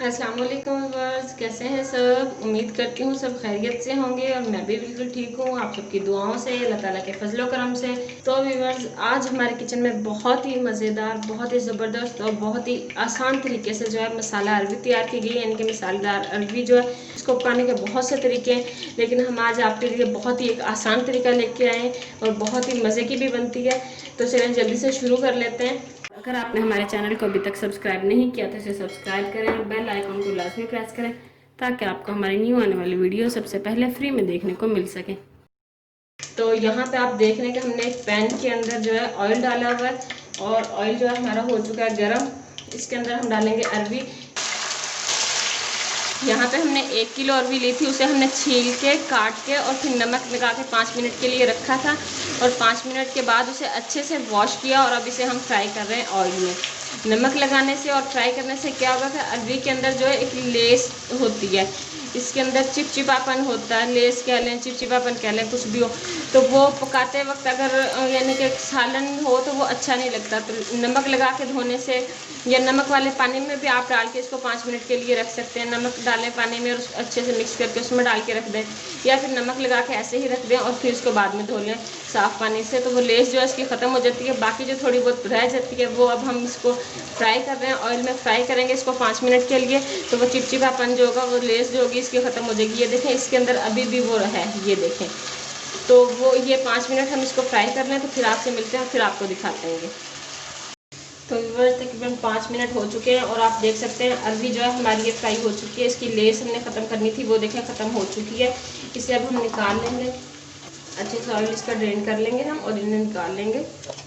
अस्सलाम वालेकुम व्यूअर्स, कैसे हैं सब। उम्मीद करती हूँ सब खैरियत से होंगे और मैं भी बिल्कुल ठीक हूँ। आप सबकी दुआओं से, अल्लाह ताला के फजलो करम से। तो व्यूअर्स, आज हमारे किचन में बहुत ही मज़ेदार, बहुत ही ज़बरदस्त और बहुत ही आसान तरीके से जो है मसाला अरबी तैयार की गई है। यानी कि मसालेदार अरबी जो है इसको पकाने के बहुत से तरीके हैं, लेकिन हम आज आपके लिए बहुत ही एक आसान तरीका लेके आए हैं और बहुत ही मज़े की भी बनती है। तो चलें जल्दी से शुरू कर लेते हैं। अगर आपने हमारे चैनल को अभी तक सब्सक्राइब नहीं किया तो इसे सब्सक्राइब करें और बेल आइकन को लाजमी प्रेस करें ताकि आपको हमारी न्यू आने वाली वीडियो सबसे पहले फ्री में देखने को मिल सके। तो यहाँ पे आप देख रहे हैं कि हमने एक पैन के अंदर जो है ऑयल डाला हुआ है और ऑयल जो है हमारा हो चुका है गर्म। इसके अंदर हम डालेंगे अरबी। यहाँ पे हमने 1 किलो अरबी ली थी, उसे हमने छील के काट के और फिर नमक लगा के 5 मिनट के लिए रखा था और 5 मिनट के बाद उसे अच्छे से वॉश किया और अब इसे हम फ्राई कर रहे हैं ऑयल में। नमक लगाने से और फ्राई करने से क्या होगा कि अरबी के अंदर जो है एक लेस होती है, इसके अंदर चिपचिपापन होता है, लेस कह लें, चिपचिपापन कह लें, कुछ भी हो, तो वो पकाते वक्त अगर यानी कि सालन हो तो वो अच्छा नहीं लगता। तो नमक लगा के धोने से या नमक वाले पानी में भी आप डाल के इसको 5 मिनट के लिए रख सकते हैं। नमक डालें पानी में और अच्छे से मिक्स करके उसमें डाल के रख दें, या फिर नमक लगा के ऐसे ही रख दें और फिर उसको बाद में धो लें साफ़ पानी से, तो वो लेस जो है इसकी ख़त्म हो जाती है। बाकी जो थोड़ी बहुत रह जाती है वो अब हम इसको फ्राई कर रहे हैं, ऑयल में फ्राई करेंगे इसको 5 मिनट के लिए, तो वो चिपचिपापन जो होगा वो लेस जो होगी इसकी ख़त्म हो जाएगी। ये देखें इसके अंदर अभी भी वो है, ये देखें। तो वो ये 5 मिनट हम इसको फ्राई कर लें, तो फिर आपसे मिलते हैं, फिर आपको दिखाते हैं। तो व्यूअर्स तकरीबन 5 मिनट हो चुके हैं और आप देख सकते हैं अरबी जो है हमारी ये फ्राई हो चुकी है। इसकी लेस हमने ख़त्म करनी थी, वो देखें ख़त्म हो चुकी है। इसे अब हम निकाल लेंगे, अच्छे से ऑयल इसका ड्रेन कर लेंगे हम और इन्हें निकाल लेंगे।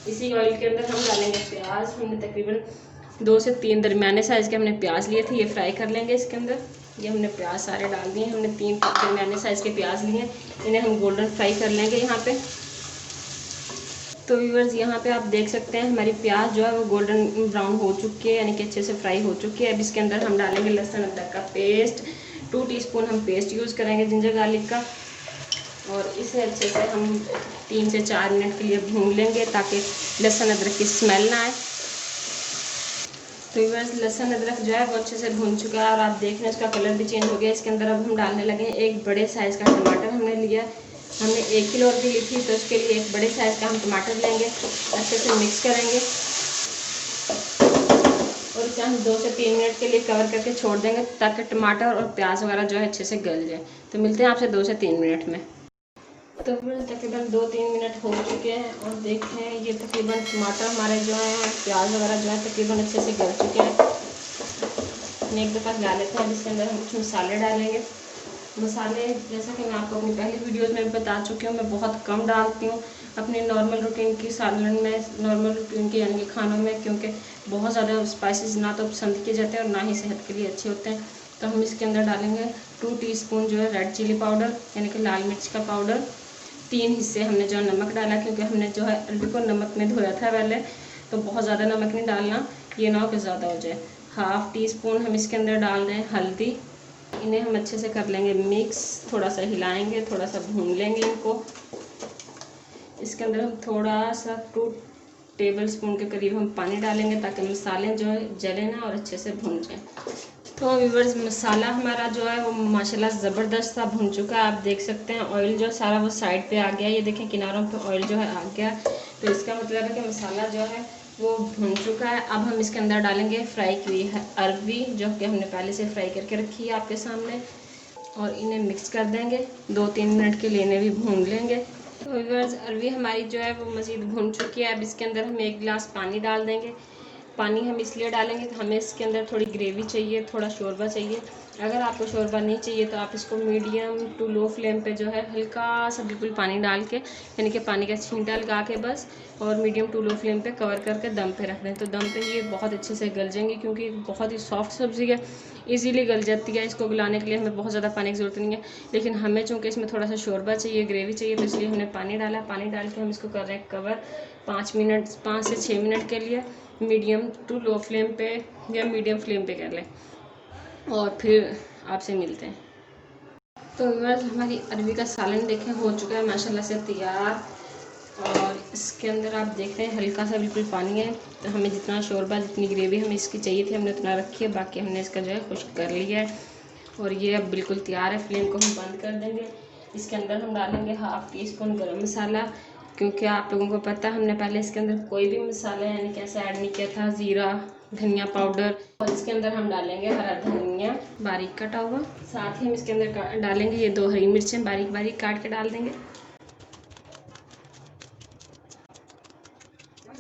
इसी ऑयल के अंदर हम डालेंगे प्याज। हमने तकरीबन 2 से 3 दरमियाने साइज़ के हमने प्याज लिए थे, ये फ्राई कर लेंगे इसके अंदर। ये हमने प्याज सारे डाल दिए। हमने 3 दरमियाने साइज़ के प्याज लिए, इन्हें हम गोल्डन फ्राई कर लेंगे यहाँ पे। तो व्यूअर्स यहाँ पे आप देख सकते हैं हमारी प्याज जो है वो गोल्डन ब्राउन हो चुकी है, यानी कि अच्छे से फ्राई हो चुकी है। अब इसके अंदर हम डालेंगे लहसुन अदरक का पेस्ट। 2 टीस्पून हम पेस्ट यूज़ करेंगे जिंजर गार्लिक का, और इसे अच्छे से हम 3 से 4 मिनट के लिए भून लेंगे ताकि लहसुन अदरक की स्मेल ना आए। तो व्यूअर्स लहसुन अदरक जो है वो अच्छे से भून चुका है और आप देख रहे हैं उसका कलर भी चेंज हो गया। इसके अंदर अब हम डालने लगे हैं एक बड़े साइज़ का टमाटर हमने लिया। हमने 1 किलो अरबी ली थी, तो उसके लिए एक बड़े साइज़ का हम टमाटर लेंगे, अच्छे से मिक्स करेंगे और इसे हम 2 से 3 मिनट के लिए कवर करके छोड़ देंगे ताकि टमाटर और प्याज वगैरह जो है अच्छे से गल जाए। तो मिलते हैं आपसे 2 से 3 मिनट में। तो फिर तकरीबन 2-3 मिनट हो चुके हैं और देखते हैं ये तकरीबन टमाटर हमारे जो हैं, प्याज वगैरह जो है तकरीबन अच्छे से गल चुके हैं। हमने एक दफ़ा डाल लेते हैं। इसके अंदर हम कुछ मसाले डालेंगे। मसाले जैसा कि मैं आपको अपनी पहली वीडियोस में बता चुकी हूँ, मैं बहुत कम डालती हूँ अपनी नॉर्मल रूटीन की सालन में, नॉर्मल रूटीन के यानी कि खानों में, क्योंकि बहुत ज़्यादा स्पाइसेस ना तो पसंद किए जाते हैं और ना ही सेहत के लिए अच्छे होते हैं। तो हम इसके अंदर डालेंगे 2 टीस्पून जो है रेड चिली पाउडर, यानी कि लाल मिर्च का पाउडर। 3 हिस्से हमने जो नमक डाला, क्योंकि हमने जो है अरबी को नमक में धोया था पहले, तो बहुत ज़्यादा नमक नहीं डालना, ये ना हो कि ज़्यादा हो जाए। 1/2 टीस्पून हम इसके अंदर डाल दें हल्दी। इन्हें हम अच्छे से कर लेंगे मिक्स, थोड़ा सा हिलाएंगे, थोड़ा सा भून लेंगे इनको। इसके अंदर हम थोड़ा सा 2 टेबल स्पून के करीब हम पानी डालेंगे ताकि मसाले जो है जले ना और अच्छे से भून जाएँ। तो व्यूअर्स मसाला हमारा जो है वो माशाल्लाह ज़बरदस्त सा भुन चुका है। आप देख सकते हैं ऑयल जो सारा वो साइड पे आ गया। ये देखें किनारों पे ऑयल जो है आ गया, तो इसका मतलब है कि मसाला जो है वो भुन चुका है। अब हम इसके अंदर डालेंगे फ्राई की हुई है अरबी, जो कि हमने पहले से फ्राई करके रखी है आपके सामने, और इन्हें मिक्स कर देंगे। 2-3 मिनट के लिए इन्हें भी भून लेंगे। तो व्यूअर्स अरबी हमारी जो है वो मज़ीद भुन चुकी है। अब इसके अंदर हम 1 गिलास पानी डाल देंगे। पानी हम इसलिए डालेंगे कि हमें इसके अंदर थोड़ी ग्रेवी चाहिए, थोड़ा शोरबा चाहिए। अगर आपको शोरबा नहीं चाहिए तो आप इसको मीडियम टू लो फ्लेम पे जो है हल्का सा बिल्कुल पानी डाल के, यानी कि पानी का छींटा लगा के बस, और मीडियम टू लो फ्लेम पे कवर करके दम पे रख दें। तो दम पे ये बहुत अच्छे से गल जाएंगी, क्योंकि बहुत ही सॉफ्ट सब्ज़ी है, इजीली गल जाती है। इसको गलाने के लिए हमें बहुत ज़्यादा पानी की ज़रूरत नहीं है, लेकिन हमें चूँकि इसमें थोड़ा सा शोरबा चाहिए, ग्रेवी चाहिए, तो इसलिए हमने पानी डाला। पानी डाल के हम इसको कर रहे हैं कवर 5 से 6 मिनट के लिए, मीडियम टू लो फ्लेम पे या मीडियम फ्लेम पे कर लें, और फिर आपसे मिलते हैं। तो व्यूअर्स हमारी अरबी का सालन देखें हो चुका है माशाल्लाह से तैयार, और इसके अंदर आप देख रहे हैं हल्का सा बिल्कुल पानी है। तो हमें जितना शोरबा, जितनी ग्रेवी हमें इसकी चाहिए थी हमने उतना रखी है, बाकी हमने इसका जो है खुश्क कर लिया है और ये अब बिल्कुल तैयार है। फ्लेम को हम बंद कर देंगे। इसके अंदर हम डालेंगे 1/2 टीस्पून गरम मसाला, क्योंकि आप लोगों को पता है हमने पहले इसके अंदर कोई भी मसाला यानी कि ऐसा ऐड नहीं किया था, ज़ीरा, धनिया पाउडर। और इसके अंदर हम डालेंगे हरा धनिया बारीक कटा हुआ, साथ ही हम इसके अंदर डालेंगे ये 2 हरी मिर्चें बारीक बारीक काट के डाल देंगे।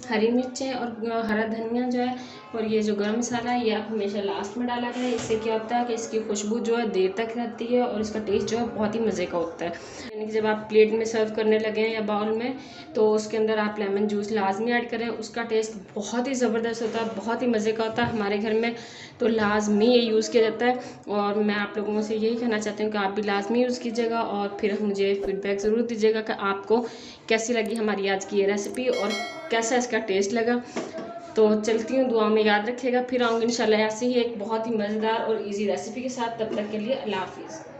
हरी मिर्चें और हरा धनिया जो है और ये जो गरम मसाला है ये आप हमेशा लास्ट में डाला करें। इससे क्या होता है कि इसकी खुशबू जो है देर तक रहती है और इसका टेस्ट जो है बहुत ही मज़े का होता है। यानी कि जब आप प्लेट में सर्व करने लगे हैं या बाउल में, तो उसके अंदर आप लेमन जूस लाजमी ऐड करें। उसका टेस्ट बहुत ही ज़बरदस्त होता है, बहुत ही मज़े का होता है। हमारे घर में तो लाजमी ये यूज़ किया जाता है और मैं आप लोगों से यही कहना चाहती हूँ कि आप भी लाजमी यूज़ कीजिएगा और फिर मुझे फीडबैक ज़रूर दीजिएगा कि आपको कैसी लगी हमारी आज की ये रेसिपी और कैसा इसका टेस्ट लगा। तो चलती हूँ, दुआ में याद रखिएगा। फिर आऊँगी इंशाल्लाह ऐसे ही एक बहुत ही मज़ेदार और इजी रेसिपी के साथ। तब तक के लिए अल्लाह हाफिज़।